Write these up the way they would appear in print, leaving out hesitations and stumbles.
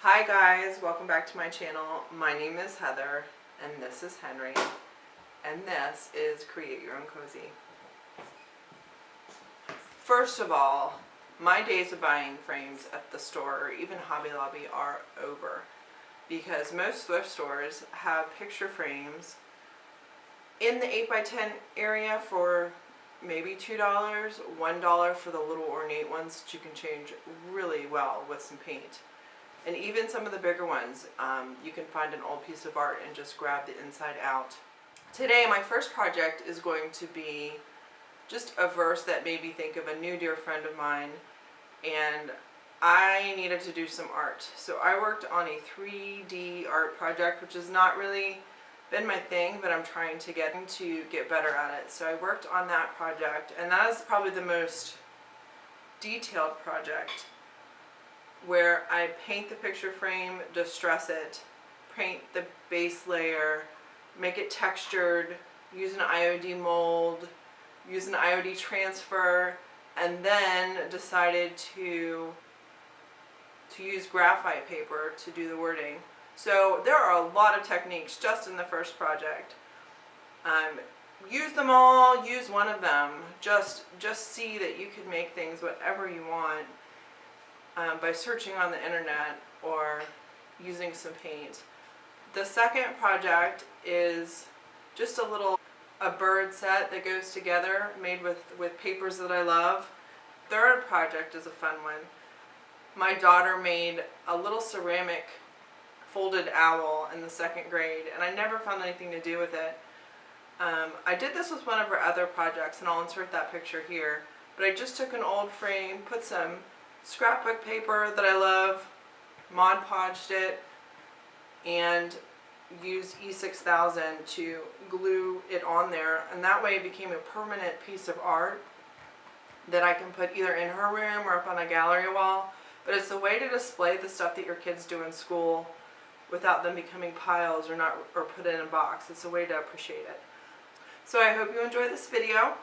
Hi guys, welcome back to my channel. My name is Heather and this is Henry and this is Create Your Own Cozy. First of all, my days of buying frames at the store or even Hobby Lobby are over because most thrift stores have picture frames in the 8x10 area for maybe $2, $1 for the little ornate ones that you can change really well with some paint. And even some of the bigger ones, you can find an old piece of art and just grab the inside out. Today, my first project is going to be just a verse that made me think of a new dear friend of mine, and I needed to do some art. So I worked on a 3D art project, which has not really been my thing, but I'm trying to get better at it. So I worked on that project, and that is probably the most detailed project, where I paint the picture frame, distress it, paint the base layer, make it textured, use an IOD mold, use an IOD transfer, and then decided to use graphite paper to do the wording. So there are a lot of techniques just in the first project. Use them all, use one of them. Just see that you can make things whatever you want. By searching on the internet or using some paint. The second project is just a bird set that goes together, made with papers that I love. Third project is a fun one. My daughter made a little ceramic folded owl in the second grade, and I never found anything to do with it. I did this with one of her other projects, and I'll insert that picture here. But I just took an old frame, put some scrapbook paper that I love, Mod Podged it, and used E6000 to glue it on there, and that way it became a permanent piece of art that I can put either in her room or up on a gallery wall. But it's a way to display the stuff that your kids do in school without them becoming piles or put in a box. It's a way to appreciate it. So I hope you enjoy this video.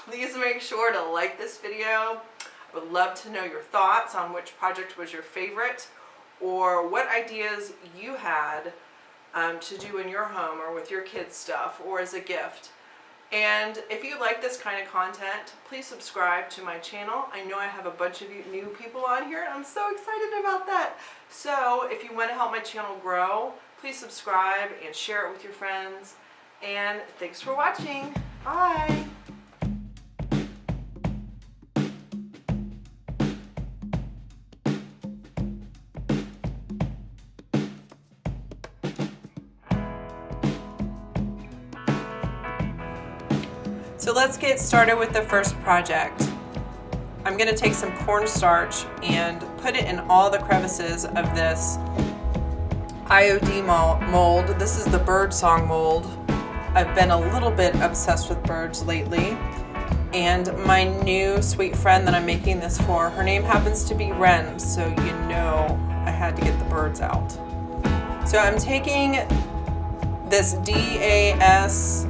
Please make sure to like this video. I would love to know your thoughts on which project was your favorite, or what ideas you had to do in your home or with your kids' stuff or as a gift. And if you like this kind of content, please subscribe to my channel. I know I have a bunch of you new people on here, and I'm so excited about that. So if you want to help my channel grow, please subscribe and share it with your friends. And thanks for watching. Bye. So let's get started with the first project. I'm going to take some cornstarch and put it in all the crevices of this IOD mold. This is the bird song mold. I've been a little bit obsessed with birds lately, and my new sweet friend that I'm making this for, her name happens to be Wren, so you know I had to get the birds out. So I'm taking this DAS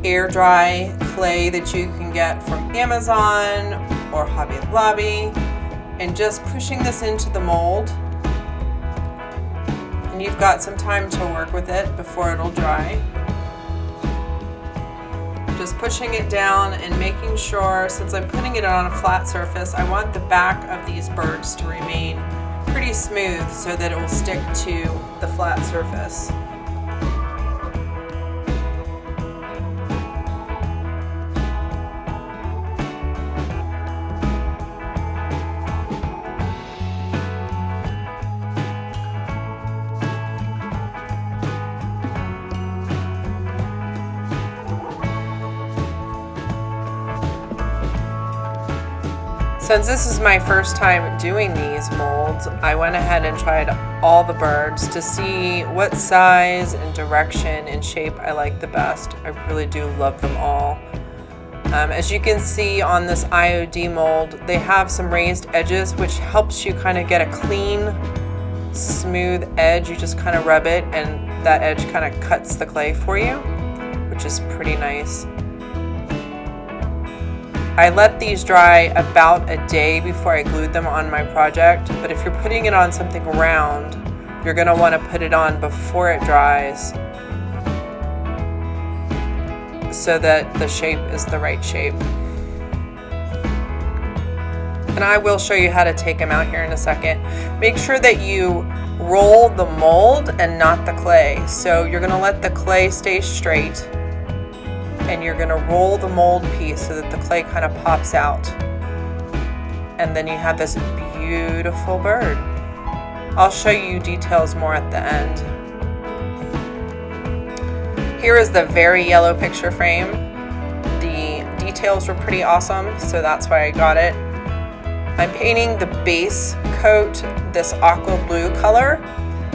air dry clay that you can get from Amazon or Hobby Lobby, and just pushing this into the mold. And you've got some time to work with it before it'll dry. Just pushing it down and making sure, since I'm putting it on a flat surface, I want the back of these birds to remain pretty smooth so that it will stick to the flat surface. Since this is my first time doing these molds, I went ahead and tried all the birds to see what size and direction and shape I like the best. I really do love them all. As you can see on this IOD mold, they have some raised edges, which helps you kind of get a clean, smooth edge. You just kind of rub it and that edge kind of cuts the clay for you, which is pretty nice. I let these dry about a day before I glued them on my project, but if you're putting it on something round, You're going to want to put it on before it dries so that the shape is the right shape. And I will show you how to take them out here in a second. Make sure that you roll the mold and not the clay. So you're going to let the clay stay straight and you're going to roll the mold piece so that the clay kind of pops out. And then you have this beautiful bird. I'll show you details more at the end. Here is the very yellow picture frame. The details were pretty awesome, so that's why I got it. I'm painting the base coat this aqua blue color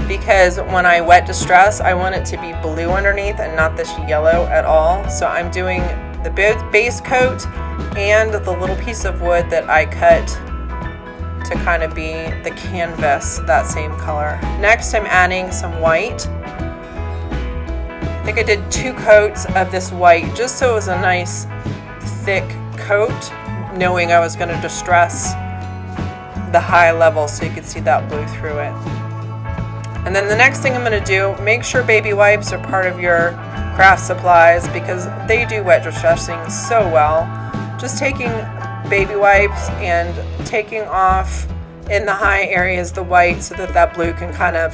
because when I wet distress, I want it to be blue underneath and not this yellow at all. So I'm doing the base coat and the little piece of wood that I cut to kind of be the canvas, that same color. Next, I'm adding some white. I think I did 2 coats of this white just so it was a nice thick coat, knowing I was going to distress the high level so you could see that blue through it. And then the next thing I'm going to do, make sure baby wipes are part of your craft supplies because they do wet distressing so well. Just taking baby wipes and taking off in the high areas the white so that that blue can kind of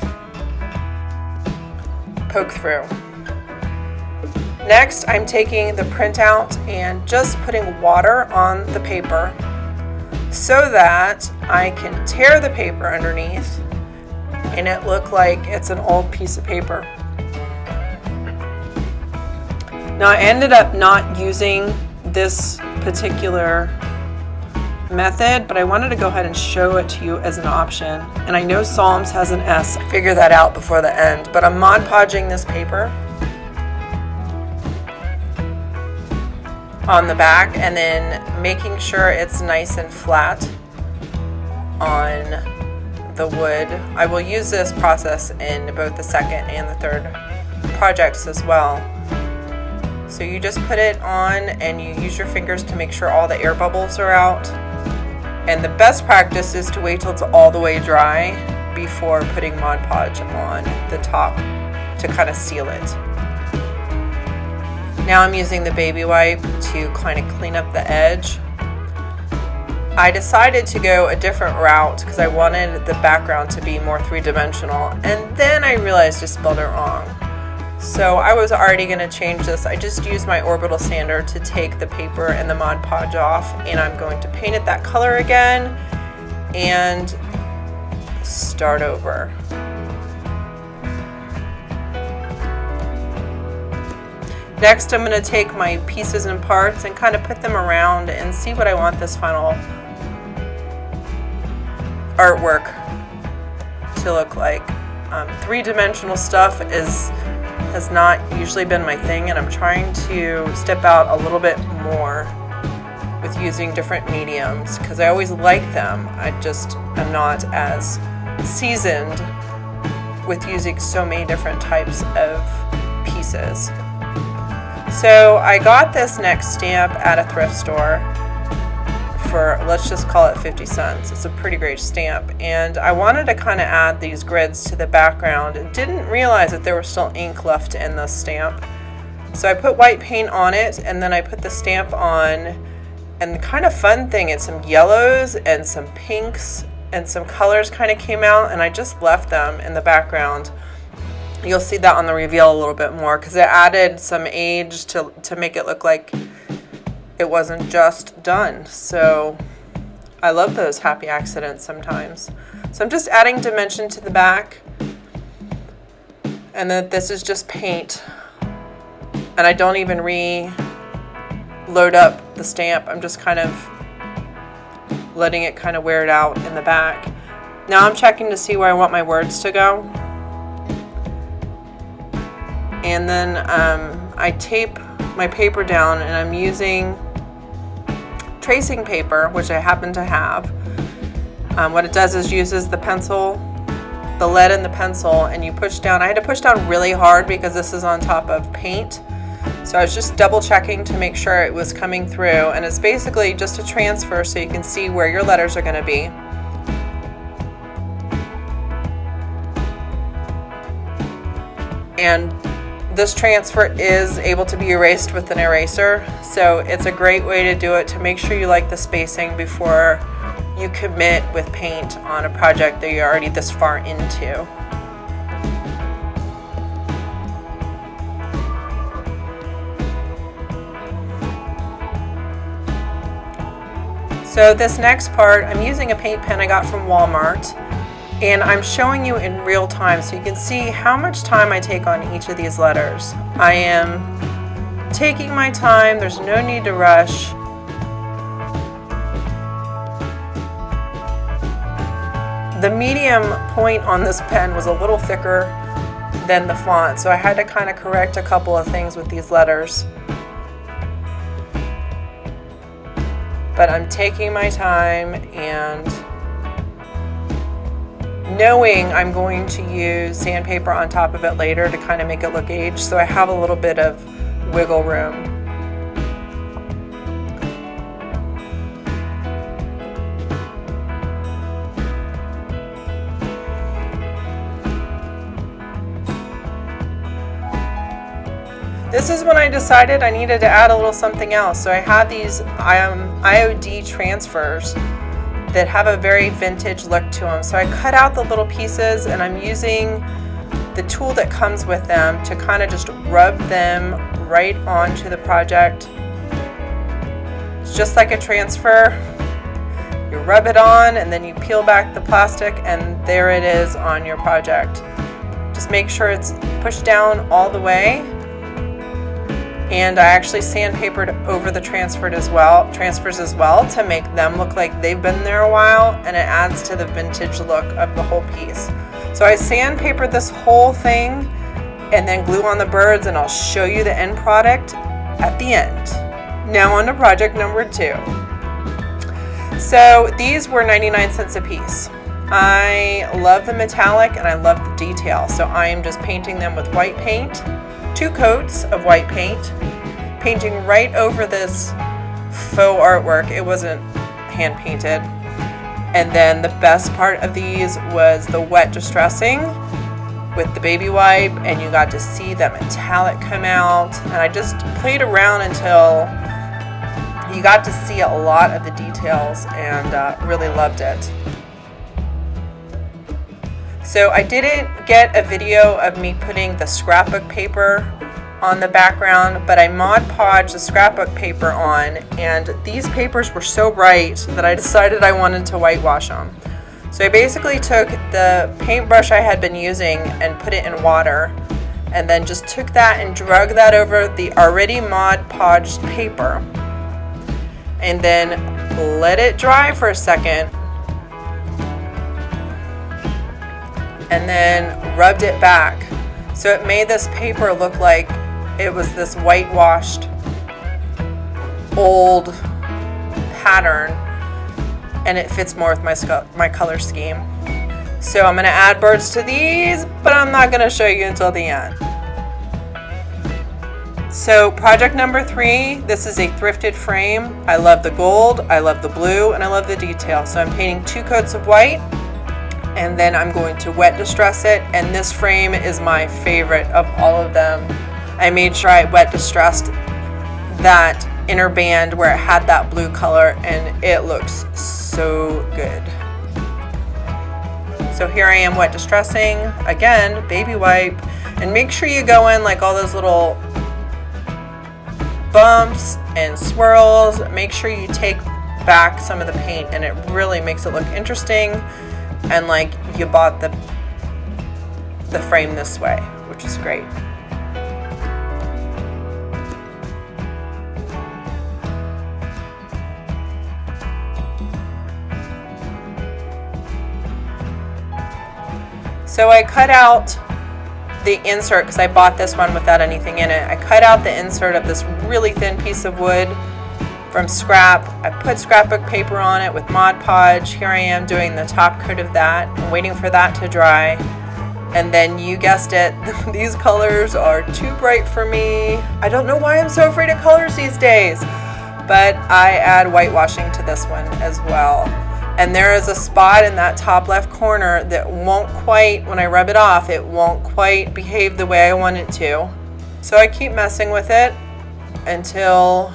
poke through. Next, I'm taking the printout and just putting water on the paper so that I can tear the paper underneath and it look like it's an old piece of paper. Now I ended up not using this particular method, but I wanted to go ahead and show it to you as an option. And I know Psalms has an S. I figured that out before the end, but I'm Mod Podging this paper on the back and then making sure it's nice and flat on the wood. I will use this process in both the second and the third projects as well. So you just put it on and you use your fingers to make sure all the air bubbles are out. And the best practice is to wait till it's all the way dry before putting Mod Podge on the top to kind of seal it. Now I'm using the baby wipe to kind of clean up the edge. I decided to go a different route because I wanted the background to be more three-dimensional, and then I realized I spelled it wrong. So I was already going to change this. I just used my orbital sander to take the paper and the Mod Podge off, and I'm going to paint it that color again and start over. Next, I'm going to take my pieces and parts and kind of put them around and see what I want this final artwork to look like. Three-dimensional stuff has not usually been my thing, and I'm trying to step out a little bit more with using different mediums because I always like them. I just am not as seasoned with using so many different types of pieces. So I got this next stamp at a thrift store for, let's just call it 50 cents. It's a pretty great stamp, and I wanted to kind of add these grids to the background and didn't realize that there was still ink left in the stamp. So I put white paint on it and then I put the stamp on, and the kind of fun thing is some yellows and some pinks and some colors kind of came out, and I just left them in the background. You'll see that on the reveal a little bit more because it added some age to make it look like it wasn't just done. So I love those happy accidents sometimes. So I'm just adding dimension to the back, and then this is just paint, and I don't even reload up the stamp. I'm just kind of letting it kind of wear it out in the back. Now I'm checking to see where I want my words to go. And then I tape my paper down, and I'm using tracing paper, which I happen to have. What it does is uses the pencil, the lead in the pencil, and you push down. I had to push down really hard because this is on top of paint. So I was just double checking to make sure it was coming through, and it's basically just a transfer so you can see where your letters are going to be. and this transfer is able to be erased with an eraser, so it's a great way to do it, to make sure you like the spacing before you commit with paint on a project that you're already this far into. So this next part, I'm using a paint pen I got from Walmart, and I'm showing you in real time so you can see how much time I take on each of these letters. I am taking my time, there's no need to rush. The medium point on this pen was a little thicker than the font, so I had to kind of correct a couple of things with these letters. But I'm taking my time and knowing I'm going to use sandpaper on top of it later to kind of make it look aged, so I have a little bit of wiggle room. This is when I decided I needed to add a little something else. So I have these IOD Transfers that have a very vintage look to them. So I cut out the little pieces and I'm using the tool that comes with them to kind of just rub them right onto the project. It's just like a transfer. You rub it on and then you peel back the plastic and there it is on your project. Just make sure it's pushed down all the way. And I actually sandpapered over the transfers as well to make them look like they've been there a while, and it adds to the vintage look of the whole piece. So I sandpapered this whole thing and then glue on the birds, and I'll show you the end product at the end. Now on to project number 2. So these were 99 cents a piece. I love the metallic and I love the detail, so I am just painting them with white paint. 2 coats of white paint, painting right over this faux artwork. It wasn't hand painted. And then the best part of these was the wet distressing with the baby wipe, and you got to see that metallic come out. And I just played around until you got to see a lot of the details, and really loved it. So I didn't get a video of me putting the scrapbook paper on the background, but I Mod Podged the scrapbook paper on, and these papers were so bright that I decided I wanted to whitewash them. So I basically took the paintbrush I had been using and put it in water, and then just took that and drug that over the already Mod Podged paper, and then let it dry for a second, and then rubbed it back. So it made this paper look like it was this whitewashed old pattern, and it fits more with my color scheme. So I'm going to add birds to these, but I'm not going to show you until the end. So project number 3, this is a thrifted frame. I love the gold, I love the blue, and I love the detail. So I'm painting 2 coats of white, and then I'm going to wet distress it, and this frame is my favorite of all of them. I made sure I wet distressed that inner band where it had that blue color, and it looks so good. So here I am wet distressing, again, baby wipe, and make sure you go in like all those little bumps and swirls. Make sure you take back some of the paint, and it really makes it look interesting and like you bought the frame this way, which is great. So I cut out the insert, because I bought this one without anything in it. I cut out the insert of this really thin piece of wood from scrap. I put scrapbook paper on it with Mod Podge. Here I am doing the top coat of that. I'm waiting for that to dry. And then you guessed it, these colors are too bright for me. I don't know why I'm so afraid of colors these days, but I add whitewashing to this one as well. And there is a spot in that top left corner that won't quite, when I rub it off, it won't quite behave the way I want it to. So I keep messing with it until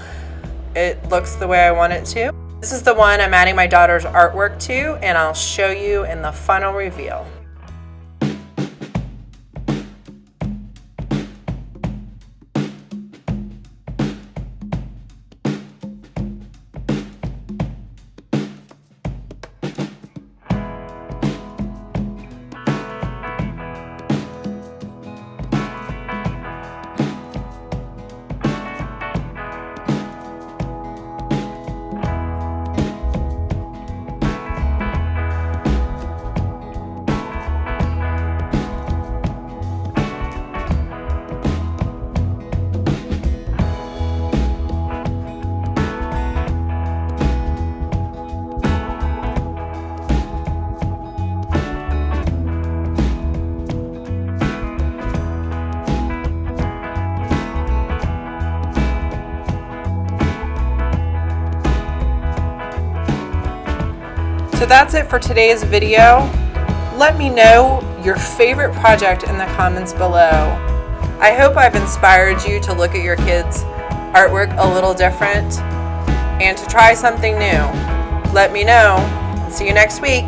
it looks the way I want it to. This is the one I'm adding my daughter's artwork to, and I'll show you in the final reveal. So that's it for today's video. Let me know your favorite project in the comments below. I hope I've inspired you to look at your kids' artwork a little different and to try something new. Let me know. See you next week.